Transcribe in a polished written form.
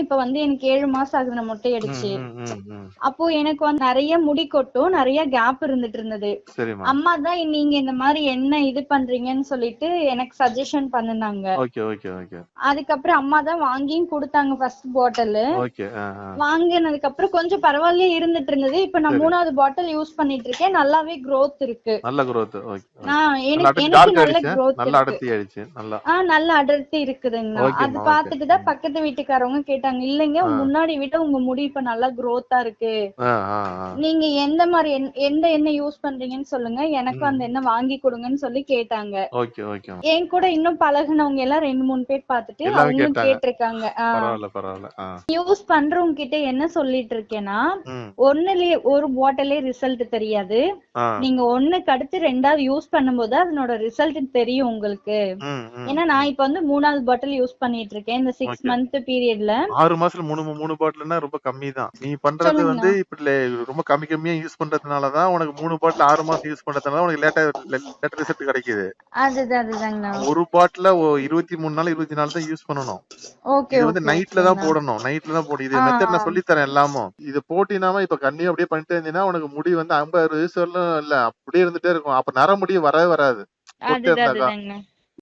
இப்ப வந்து எனக்கு 7 மாசம் ஆகுது நான் மொட்டை அடிச்சு. ம். அப்போ எனக்கு வந்து நிறைய முடி கொட்டும், நிறைய கேப் இருந்துட்டு இருந்தது. சரிம்மா. அம்மா தான் நீங்க இந்த மாதிரி என்ன இது பண்றீங்கன்னு சொல்லிட்டு எனக்கு சஜஷன் பண்ணுனாங்க. ஓகே ஓகே ஓகே அதுக்கப்புறம் அம்மா தான் வாங்கியும் கொடுத்தாங்க ஃபர்ஸ்ட் பாட்டில். ஓகே. வாங்கினதுக்கு அப்புறம் கொஞ்சம் பரவாயில்ல இருந்துட்டு இருந்தது. இப்ப நான் சரி. 3வது பாட்டில் யூஸ் பண்ணிட்டு இருக்கேன். நல்லாவே growth இருக்கு. நல்ல growth. ஓகே. எனக்கு டார்க் நல்ல ஆயிடுச்சு. growth நல்ல இருக்கு. அடர்த்தி ஆயிடுச்சு. நல்லா. நல்ல அடர்த்தி இருக்குதுங்கண்ணா. அது ஓகேம்மா. ஓகே. பாத்துட்டு தான் பக்கத்து வீட்டுக்காரவங்க கேட்டாங்க, இல்லைங்க முன்னாடி விட உங்க முடி இப்ப நல்லா growth-ஆ இருக்கு. நீங்க எந்த மாதிரி எந்த எண்ணெய் யூஸ் பண்றீங்கன்னு சொல்லுங்க, எனக்கும் அந்த எண்ணெய் வாங்கி கொடுங்கன்னு சொல்லி கேட்டாங்க. Okay okay. என் கூட இன்னும் பழகுனவங்க எல்லாம் 2-3 பேர் பாத்துட்டு எல்லாரும் அவங்களும் கேட்டாங்க. கேட்டிருக்காங்க. பரவாயில்ல பரவாயில்ல. யூஸ் பண்றவங்க கிட்ட என்ன சொல்லிட்டு இருக்கேன்னா, ஒண்ணுலயே ஒரு பாட்டிலே ரிசல்ட் தெரியாது. நீங்க ஒண்ணுக்கு அடுத்து 2வது யூஸ் பண்ணும்போது அதனோட ரிசல்ட் தெரியும் உங்களுக்கு. ஏன்னா நான் இப்ப வந்து 3வது பாட்டில் யூஸ் பண்ணிட்டு இருக்கேன் இந்த 6 மந்த் பீரியட்ல. 6 மாசத்துல 3 பாட்டில்னா ரொம்ப கம்மி தான். நீ பண்றது வந்து இப்படி ரொம்ப கம்மியா யூஸ் பண்றதுனால தான் உனக்கு 3 பாட்டில் 6 மாசம் யூஸ் பண்றதுனால உனக்கு லேட்டா ரிசல்ட் கிடைக்குது. அதுதாங்க. ஒரு பாட்டில 23 நாள் 24 தான் யூஸ் பண்ணணும். இது வந்து நைட்ல தான் போடணும். நைட்ல தான் போடணும். இது மெத்தட் நான் சொல்லி தரேன் எல்லாமும். இது போட்டினாம இப்ப கண்ணியும் அப்படியே பண்ணிட்டே இருந்தீங்கன்னா உனக்கு முடி வந்து 50 60 வயசு வரலும் இல்ல அப்படியே இருந்துட்டே இருக்கும். அப்ப நர முடி வரவே வராது. போட்டே இருந்தாக்கா.